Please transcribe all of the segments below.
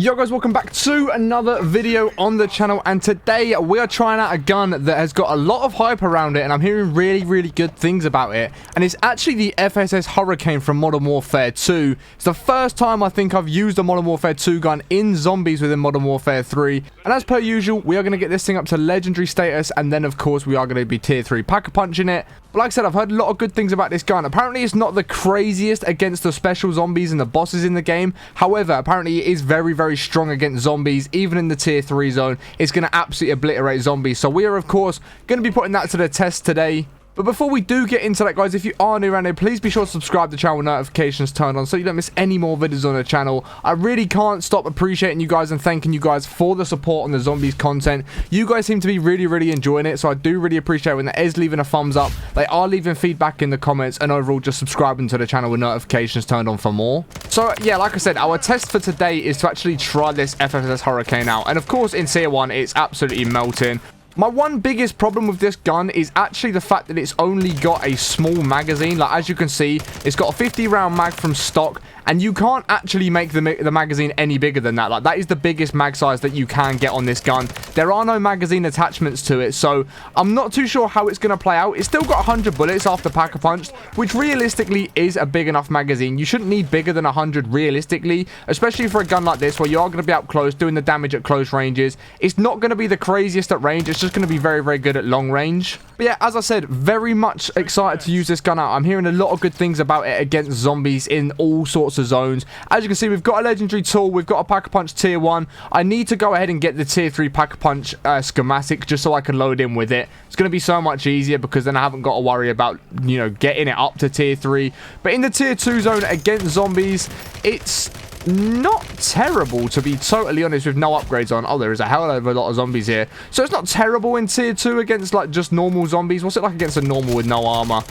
Yo guys, welcome back to another video on the channel, and today we are trying out a gun that has got a lot of hype around it, and I'm hearing really good things about it. And it's actually the FSS Hurricane from Modern Warfare 2. It's the first time I think I've used a Modern Warfare 2 gun in zombies within Modern Warfare 3. And as per usual, we are going to get this thing up to legendary status, and then of course we are going to be tier 3 pack-a-punching it. But like I said, I've heard a lot of good things about this gun. Apparently it's not the craziest against the special zombies and the bosses in the game. However, apparently it is very strong against zombies, even in the tier 3 zone. It's going to absolutely obliterate zombies. So we are, of course, going to be putting that to the test today. But before we do get into that, guys, if you are new around here, please be sure to subscribe to the channel with notifications turned on so you don't miss any more videos on the channel. I really can't stop appreciating you guys and thanking you guys for the support on the zombies content. You guys seem to be really enjoying it, so I do really appreciate when they is leaving a thumbs up, they are leaving feedback in the comments, and overall just subscribing to the channel with notifications turned on for more. So yeah, like I said, our test for today is to actually try this FSS Hurricane out, and of course in tier 1 it's absolutely melting. My one biggest problem with this gun is actually the fact that it's only got a small magazine. Like, as you can see, it's got a 50 round mag from stock, and you can't actually make the magazine any bigger than that. Like, that is the biggest mag size that you can get on this gun. There are no magazine attachments to it, so I'm not too sure how it's going to play out. It's still got 100 bullets after pack-a-punched, which realistically is a big enough magazine. You shouldn't need bigger than 100 realistically, especially for a gun like this where you are going to be up close doing the damage at close ranges. It's not going to be the craziest at range. It's just going to be very good at long range. But yeah, as I said, very much excited to use this gun out. I'm hearing a lot of good things about it against zombies in all sorts of zones. As you can see, we've got a legendary tool, we've got a pack-a-punch tier 1. I need to go ahead and get the tier 3 pack-a-punch schematic just so I can load in with it. It's going to be so much easier because then I haven't got to worry about, you know, getting it up to tier 3. But in the tier 2 zone against zombies, it's not terrible, to be totally honest, with no upgrades on. Oh, there is a hell of a lot of zombies here. So it's not terrible in tier 2 against, like, just normal zombies. What's it like against a normal with no armor?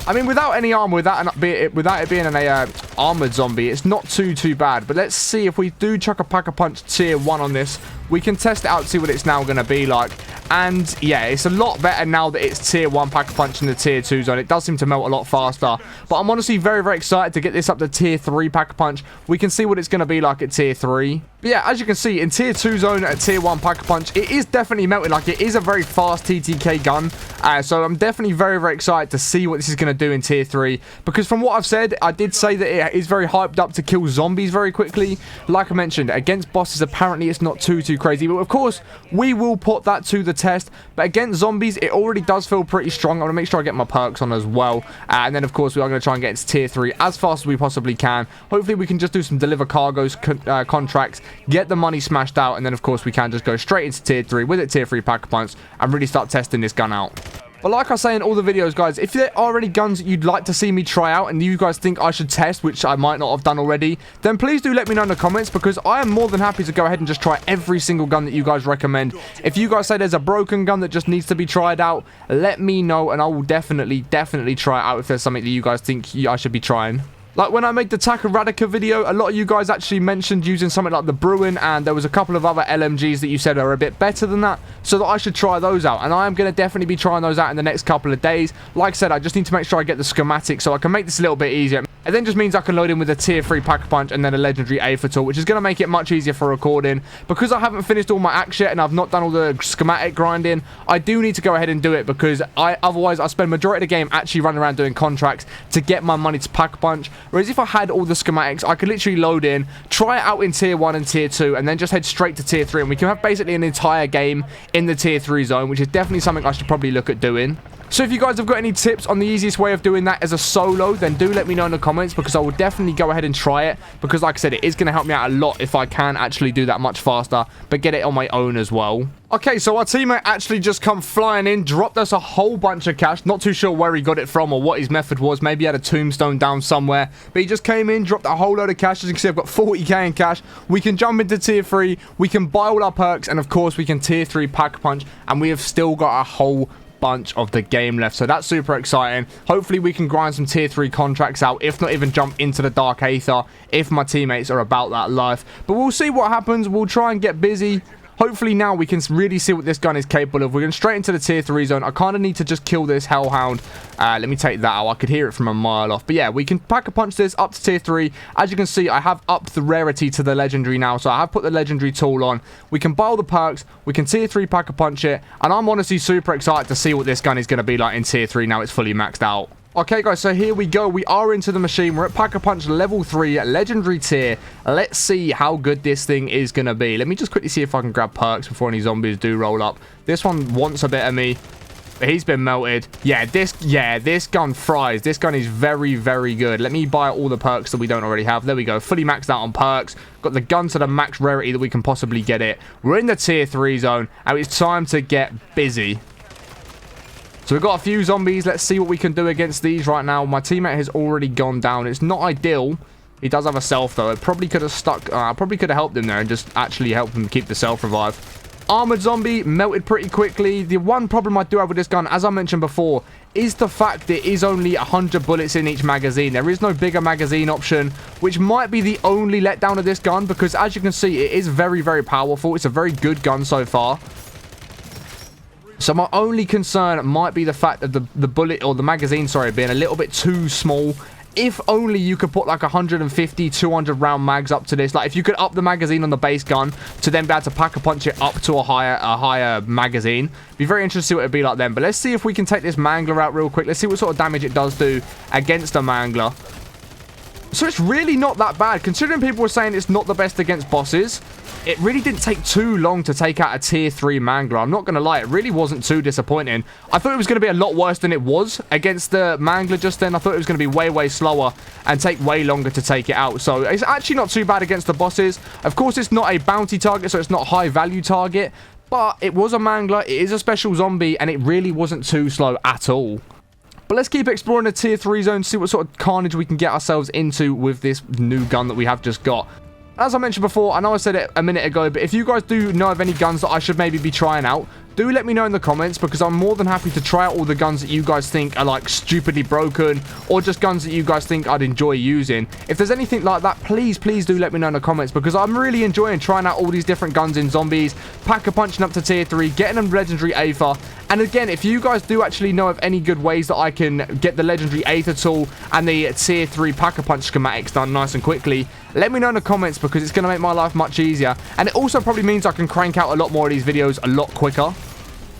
I mean, without any armor, without it being an armored zombie, it's not too bad. But let's see if we do chuck a pack-a-punch tier 1 on this. We can test it out to see what it's now going to be like. And yeah, it's a lot better now that it's tier 1 pack-a-punch in the tier 2 zone. It does seem to melt a lot faster. But I'm honestly very excited to get this up to tier 3 pack-a-punch. We can see what it's going to be like at tier 3. But yeah, as you can see, in tier 2 zone at tier 1 pack-a-punch, it is definitely melting. Like, it is a very fast TTK gun. So I'm definitely very excited to see what this is going to do in tier 3. Because from what I've said, I did say that it is very hyped up to kill zombies very quickly. Like I mentioned, against bosses, apparently it's not too crazy. But of course, we will put that to the test. But against zombies, it already does feel pretty strong. I'm going to make sure I get my perks on as well. And then, of course, we are going to try and get into tier 3 as fast as we possibly can. Hopefully, we can just do some deliver cargoes contracts, get the money smashed out, and then, of course, we can just go straight into tier 3 with it tier 3 pack-a-punch and really start testing this gun out. But like I say in all the videos, guys, if there are any guns that you'd like to see me try out and you guys think I should test, which I might not have done already, then please do let me know in the comments, because I am more than happy to go ahead and just try every single gun that you guys recommend. If you guys say there's a broken gun that just needs to be tried out, let me know, and I will definitely try it out if there's something that you guys think I should be trying. Like when I made the Taka Radica video, a lot of you guys actually mentioned using something like the Bruin, and there was a couple of other LMGs that you said are a bit better than that, so that I should try those out. And I am going to definitely be trying those out in the next couple of days. Like I said, I just need to make sure I get the schematic so I can make this a little bit easier. It then just means I can load in with a tier 3 pack-a-punch and then a legendary Aether tool, which is going to make it much easier for recording. Because I haven't finished all my acts yet and I've not done all the schematic grinding, I do need to go ahead and do it, because otherwise I spend majority of the game actually running around doing contracts to get my money to pack-a-punch. Whereas if I had all the schematics, I could literally load in, try it out in tier 1 and tier 2, and then just head straight to tier 3, and we can have basically an entire game in the tier 3 zone, which is definitely something I should probably look at doing. So if you guys have got any tips on the easiest way of doing that as a solo, then do let me know in the comments, because I will definitely go ahead and try it, because like I said, it is going to help me out a lot if I can actually do that much faster, but get it on my own as well. Okay, so our teammate actually just come flying in, dropped us a whole bunch of cash. Not too sure where he got it from or what his method was. Maybe he had a tombstone down somewhere, but he just came in, dropped a whole load of cash. As you can see, I've got 40k in cash. We can jump into tier 3, we can buy all our perks, and of course we can tier 3 pack-a-punch, and we have still got a whole bunch of the game left, so that's super exciting. Hopefully we can grind some tier 3 contracts out, if not even jump into the Dark Aether if my teammates are about that life. But we'll see what happens. We'll try and get busy. hopefully now we can really see what this gun is capable of. We're going straight into the tier 3 zone. I kind of need to just kill this hellhound. Let me take that out. I could hear it from a mile off. But yeah, we can pack-a-punch this up to tier 3. As you can see, I have upped the rarity to the legendary now. So I have put the legendary tool on. We can buy all the perks. We can tier 3 pack-a-punch it. And I'm honestly super excited to see what this gun is going to be like in tier 3 now it's fully maxed out. Okay, guys, so here we go. We are into the machine. We're at Pack-a-Punch level 3, legendary tier. Let's see how good this thing is going to be. Let me just quickly see if I can grab perks before any zombies do roll up. This one wants a bit of me, but he's been melted. Yeah, this gun fries. This gun is very, very good. Let me buy all the perks that we don't already have. There we go. Fully maxed out on perks. Got the gun to the max rarity that we can possibly get it. We're in the tier 3 zone, and it's time to get busy. So we've got a few zombies. Let's see what we can do against these right now. My teammate has already gone down. It's not ideal. He does have a self, though. It probably could have stuck. Probably could have helped him there and just actually helped him keep the self revive. Armored zombie melted pretty quickly. The one problem I do have with this gun, as I mentioned before, is the fact that it is only 100 bullets in each magazine. There is no bigger magazine option, which might be the only letdown of this gun because, as you can see, it is very, very powerful. It's a very good gun so far. So my only concern might be the fact that the bullet, or the magazine, sorry, being a little bit too small. If only you could put like 150, 200 round mags up to this. Like if you could up the magazine on the base gun to then be able to pack-a-punch it up to a higher magazine. Be very interested to see what it'd be like then. But let's see if we can take this mangler out real quick. Let's see what sort of damage it does do against a mangler. So it's really not that bad. Considering people were saying it's not the best against bosses, it really didn't take too long to take out a tier 3 mangler. I'm not going to lie, it really wasn't too disappointing. I thought it was going to be a lot worse than it was against the mangler just then. I thought it was going to be way, way slower and take way longer to take it out. So it's actually not too bad against the bosses. Of course, it's not a bounty target, so it's not a high value target. But it was a mangler, it is a special zombie, and it really wasn't too slow at all. But let's keep exploring the tier 3 zone, see what sort of carnage we can get ourselves into with this new gun that we have just got. As I mentioned before, I know I said it a minute ago, but if you guys do know of any guns that I should maybe be trying out, do let me know in the comments, because I'm more than happy to try out all the guns that you guys think are like stupidly broken, or just guns that you guys think I'd enjoy using. If there's anything like that, please do let me know in the comments, because I'm really enjoying trying out all these different guns in zombies, pack-a-punching up to tier 3, getting them legendary Aether. And again, if you guys do actually know of any good ways that I can get the legendary Aether tool and the tier 3 pack-a-punch schematics done nice and quickly, let me know in the comments, because it's going to make my life much easier. And it also probably means I can crank out a lot more of these videos a lot quicker.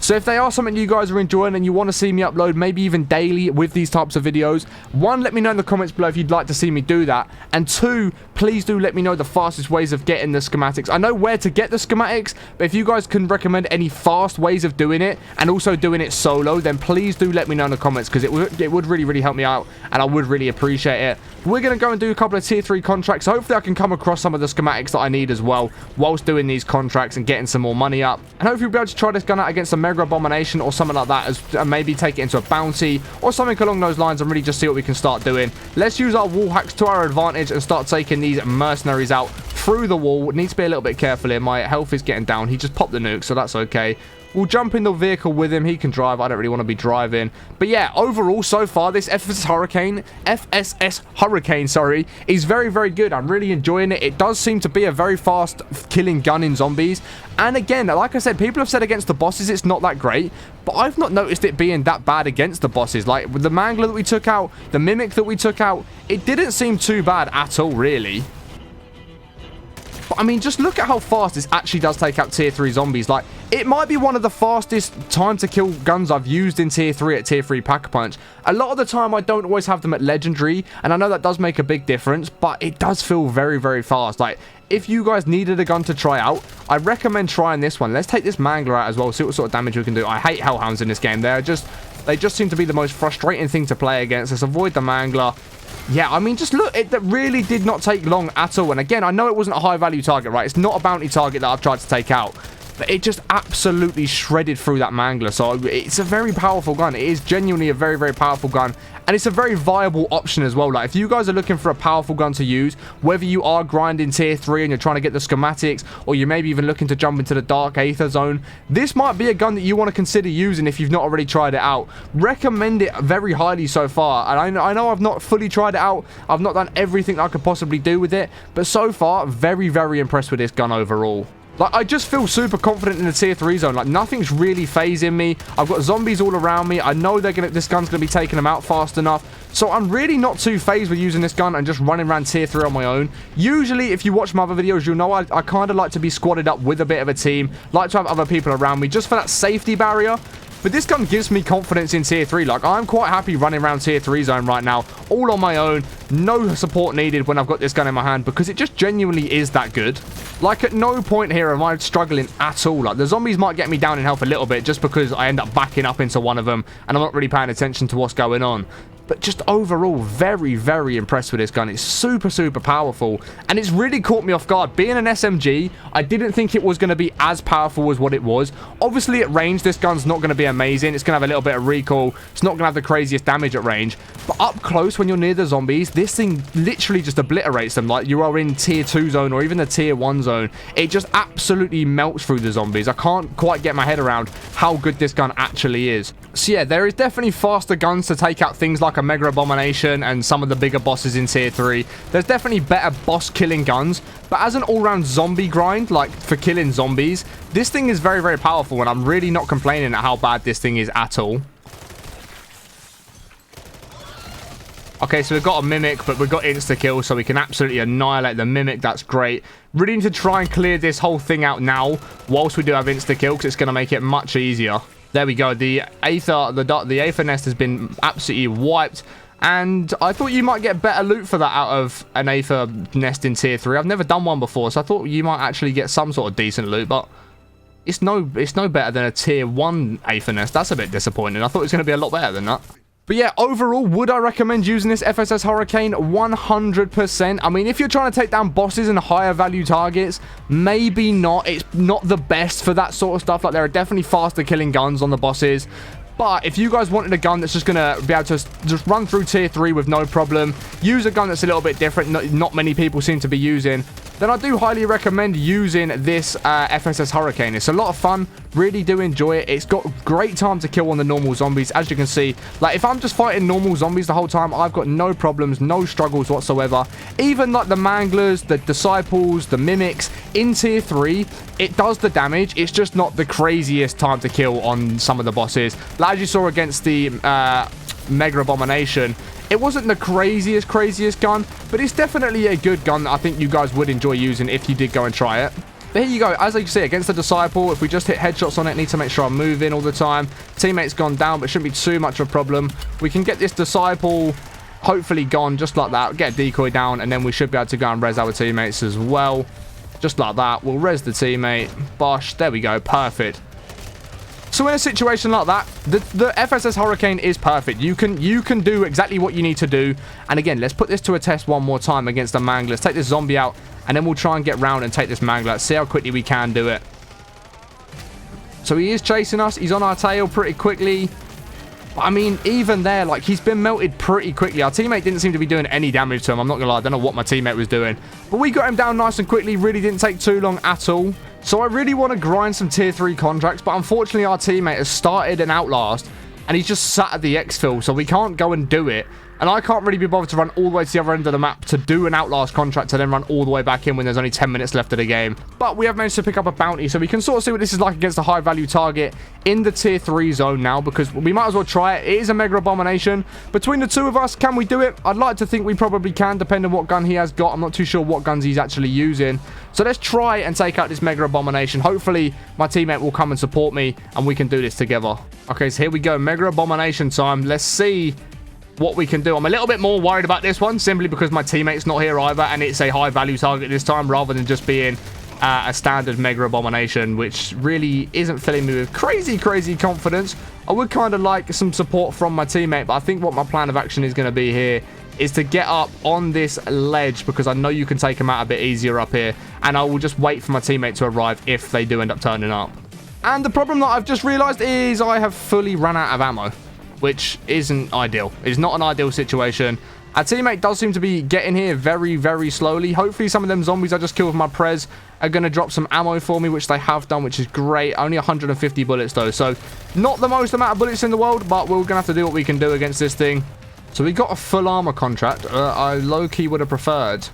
So if they are something you guys are enjoying and you want to see me upload maybe even daily with these types of videos, one, let me know in the comments below if you'd like to see me do that. And two, please do let me know the fastest ways of getting the schematics. I know where to get the schematics, but if you guys can recommend any fast ways of doing it and also doing it solo, then please do let me know in the comments, because it would really help me out and I would really appreciate it. We're going to go and do a couple of tier 3 contracts. So hopefully I can come across some of the schematics that I need as well whilst doing these contracts and getting some more money up. And hopefully we'll be able to try this gun out against a Mega Abomination or something like that, as maybe take it into a bounty or something along those lines, and really just see what we can start doing. Let's use our wall hacks to our advantage and start taking these mercenaries out through the wall. Need to be a little bit careful here. My health is getting down. He just popped the nuke, so that's okay. We'll jump in the vehicle with him. He can drive. I don't really want to be driving. But yeah, overall, so far, this FSS Hurricane, sorry, is very good. I'm really enjoying it. It does seem to be a very fast killing gun in zombies. And again, like I said, people have said against the bosses it's not that great, but I've not noticed it being that bad against the bosses. Like with the Mangler that we took out, the Mimic that we took out, it didn't seem too bad at all, really. But I mean, just look at how fast this actually does take out tier 3 zombies. Like, it might be one of the fastest time to kill guns I've used in tier 3 at tier 3 Pack-a-Punch. A lot of the time, I don't always have them at legendary, and I know that does make a big difference, but it does feel very fast. Like, if you guys needed a gun to try out, I recommend trying this one. Let's take this Mangler out as well, see what sort of damage we can do. I hate Hellhounds in this game. They just seem to be the most frustrating thing to play against. Let's avoid the Mangler. Yeah, I mean, just look, it really did not take long at all. And again, I know it wasn't a high value target, right? It's not a bounty target that I've tried to take out. But it just absolutely shredded through that Mangler. So it's a very powerful gun. It is genuinely a very powerful gun. And it's a very viable option as well. Like, if you guys are looking for a powerful gun to use, whether you are grinding tier 3 and you're trying to get the schematics, or you're maybe even looking to jump into the Dark Aether zone, this might be a gun that you want to consider using if you've not already tried it out. Recommend it very highly so far. And I know I've not fully tried it out. I've not done everything I could possibly do with it. But so far, very impressed with this gun overall. Like, I just feel super confident in the tier 3 zone. Like, nothing's really phasing me. I've got zombies all around me. I know this gun's going to be taking them out fast enough. So I'm really not too phased with using this gun and just running around tier 3 on my own. Usually, if you watch my other videos, you'll know I kind of like to be squatted up with a bit of a team. Like to have other people around me just for that safety barrier. But this gun gives me confidence in tier 3. Like, I'm quite happy running around tier 3 zone right now. All on my own. No support needed when I've got this gun in my hand because it just genuinely is that good. Like, at no point here am I struggling at all. Like, the zombies might get me down in health a little bit just because I end up backing up into one of them and I'm not really paying attention to what's going on. But just overall, very, very impressed with this gun. It's super, super powerful. And it's really caught me off guard. Being an SMG, I didn't think it was going to be as powerful as what it was. Obviously, at range, this gun's not going to be amazing. It's going to have a little bit of recoil. It's not going to have the craziest damage at range. But up close, when you're near the zombies, this thing literally just obliterates them. Like, you are in tier 2 zone or even the tier 1 zone. It just absolutely melts through the zombies. I can't quite get my head around how good this gun actually is. So yeah, there is definitely faster guns to take out things like a Mega Abomination and some of the bigger bosses in tier 3. There's definitely better boss killing guns, but as an all-round zombie grind, like for killing zombies, this thing is very, very powerful, and I'm really not complaining at how bad this thing is at all. Okay, so we've got a Mimic, but we've got insta-kill, so we can absolutely annihilate the Mimic. That's great. Really need to try and clear this whole thing out now, whilst we do have insta-kill, because it's going to make it much easier. There we go. The Aether nest has been absolutely wiped. And I thought you might get better loot for that out of an Aether nest in tier 3. I've never done one before, so I thought you might actually get some sort of decent loot. But it's no better than a tier 1 Aether nest. That's a bit disappointing. I thought it was going to be a lot better than that. But yeah, overall, would I recommend using this FSS Hurricane? 100%. I mean, if you're trying to take down bosses and higher value targets, maybe not. It's not the best for that sort of stuff. Like, there are definitely faster killing guns on the bosses. But if you guys wanted a gun that's just going to be able to just run through tier 3 with no problem, use a gun that's a little bit different, not many people seem to be using, then I do highly recommend using this FSS Hurricane. It's a lot of fun. Really do enjoy it. It's got great time to kill on the normal zombies. As you can see, like, if I'm just fighting normal zombies the whole time, I've got no problems, no struggles whatsoever. Even like the Manglers, the Disciples, the Mimics in tier 3, it does the damage. It's just not the craziest time to kill on some of the bosses. Like, as you saw against the Mega Abomination, it wasn't the craziest gun, but it's definitely a good gun that I think you guys would enjoy using if you did go and try it. But here you go. As you can see, against the Disciple, if we just hit headshots on it, need to make sure I'm moving all the time. Teammate's gone down, but shouldn't be too much of a problem. We can get this Disciple hopefully gone just like that. Get a decoy down, and then we should be able to go and res our teammates as well. Just like that. We'll res the teammate. Bosh. There we go. Perfect. So in a situation like that, the FSS Hurricane is perfect. You can do exactly what you need to do. And again, let's put this to a test one more time against the Mangler. Let's take this zombie out, and then we'll try and get round and take this Mangler. Let's see how quickly we can do it. So he is chasing us. He's on our tail pretty quickly. But I mean, even there, like, he's been melted pretty quickly. Our teammate didn't seem to be doing any damage to him. I'm not going to lie. I don't know what my teammate was doing. But we got him down nice and quickly. Really didn't take too long at all. So I really want to grind some tier 3 contracts, but unfortunately our teammate has started an Outlast, and he's just sat at the exfil, so we can't go and do it. And I can't really be bothered to run all the way to the other end of the map to do an Outlast contract to then run all the way back in when there's only 10 minutes left of the game. But we have managed to pick up a bounty, so we can sort of see what this is like against a high value target in the tier 3 zone now, because we might as well try it. It is a Mega Abomination. Between the two of us, can we do it? I'd like to think we probably can, depending on what gun he has got. I'm not too sure what guns he's actually using. So let's try and take out this Mega Abomination. Hopefully my teammate will come and support me and we can do this together. Okay, so here we go. Mega Abomination time. Let's see what we can do. I'm a little bit more worried about this one simply because my teammate's not here either, and it's a high value target this time rather than just being a standard Mega Abomination, which really isn't filling me with crazy confidence. I would kind of like some support from my teammate, but I think what my plan of action is going to be here is to get up on this ledge, because I know you can take them out a bit easier up here, and I will just wait for my teammate to arrive if they do end up turning up. And the problem that I've just realized is I have fully run out of ammo, which isn't ideal. It's not an ideal situation. Our teammate does seem to be getting here very slowly. Hopefully some of them zombies I just killed with my prez are going to drop some ammo for me, which they have done, which is great. Only 150 bullets though, so not the most amount of bullets in the world, but we're going to have to do what we can do against this thing. So we got a full armor contract. I low-key would have preferred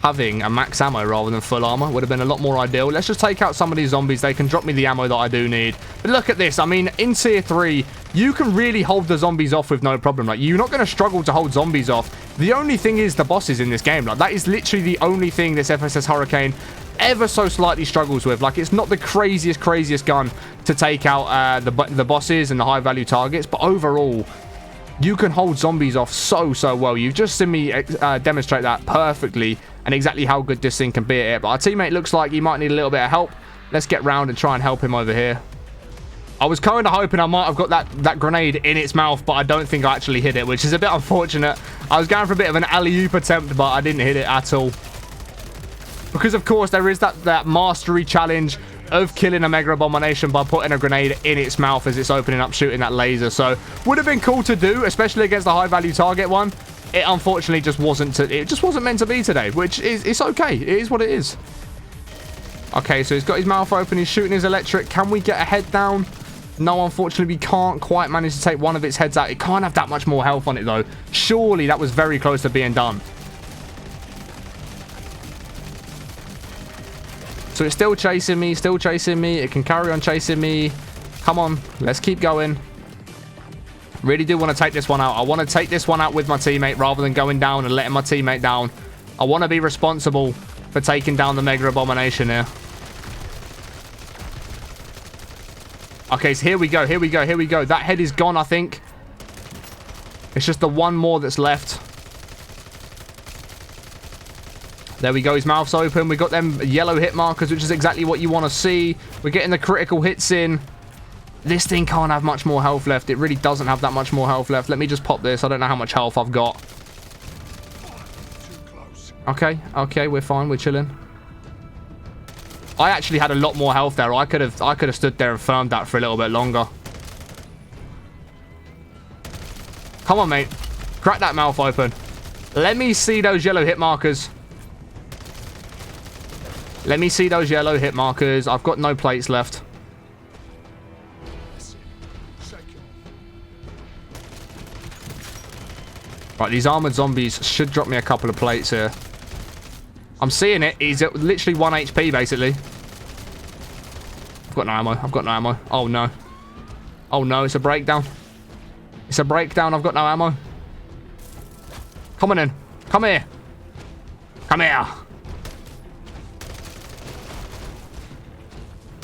having a max ammo rather than full armor would have been a lot more ideal. Let's just take out some of these zombies. They can drop me the ammo that I do need. But look at this. I mean, in tier 3, you can really hold the zombies off with no problem. Like, you're not going to struggle to hold zombies off. The only thing is the bosses in this game. Like, that is literally the only thing this FSS Hurricane ever so slightly struggles with. Like, it's not the craziest gun to take out the bosses and the high value targets, but overall you can hold zombies off so well. You've just seen me demonstrate that perfectly and exactly how good this thing can be at it. But our teammate looks like he might need a little bit of help. Let's get round and try and help him over here. I was kind of hoping I might have got that grenade in its mouth, but I don't think I actually hit it, which is a bit unfortunate. I was going for a bit of an alley-oop attempt, but I didn't hit it at all. Because, of course, there is that mastery challenge of killing a Mega Abomination by putting a grenade in its mouth as it's opening up, shooting that laser. So, would have been cool to do, especially against the high-value target one. It unfortunately just wasn't meant to be today, which is, it's okay. It is what it is. Okay, so he's got his mouth open. He's shooting his electric. Can we get a head down? No, unfortunately, we can't quite manage to take one of its heads out. It can't have that much more health on it, though. Surely that was very close to being done. So it's still chasing me, It can carry on chasing me. Come on, let's keep going. Really do want to take this one out. I want to take this one out with my teammate rather than going down and letting my teammate down. I want to be responsible for taking down the Mega Abomination here. Okay, so here we go. That head is gone, I think. It's just the one more that's left. There we go. His mouth's open. We got them yellow hit markers, which is exactly what you want to see. We're getting the critical hits in. This thing can't have much more health left. It really doesn't have that much more health left. Let me just pop this. I don't know how much health I've got. Okay, we're fine. We're chilling. I actually had a lot more health there. I could have stood there and firmed that for a little bit longer. Come on, mate. Crack that mouth open. Let me see those yellow hit markers. Let me see those yellow hit markers. I've got no plates left. Right, these armored zombies should drop me a couple of plates here. I'm seeing it. He's at literally 1 HP, basically. I've got no ammo. Oh, no. Oh, no. It's a breakdown. I've got no ammo. Come on in. Come here. Come here.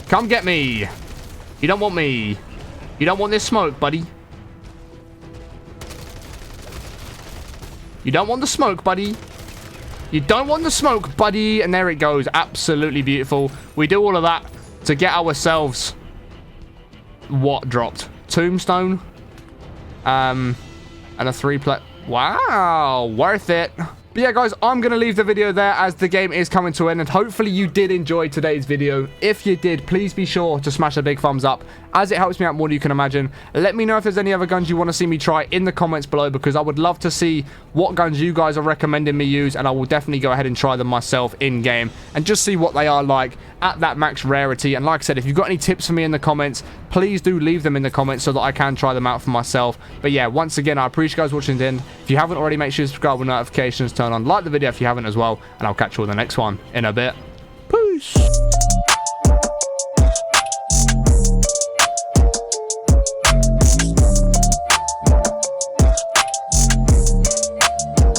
Come get me. You don't want me. You don't want this smoke, buddy. You don't want the smoke, buddy. You don't want the smoke, buddy. And there it goes. Absolutely beautiful. We do all of that to get ourselves what dropped? Tombstone. And a 3-plate. Wow. Worth it. But yeah, guys, I'm going to leave the video there as the game is coming to an end. And hopefully you did enjoy today's video. If you did, please be sure to smash a big thumbs up, as it helps me out more than you can imagine. Let me know if there's any other guns you want to see me try in the comments below, because I would love to see what guns you guys are recommending me use, and I will definitely go ahead and try them myself in-game and just see what they are like at that max rarity. And like I said, if you've got any tips for me in the comments, please do leave them in the comments so that I can try them out for myself. But yeah, once again, I appreciate you guys watching to the end. If you haven't already, make sure you subscribe with notifications, turn on, like the video if you haven't as well, and I'll catch you on the next one in a bit. Peace.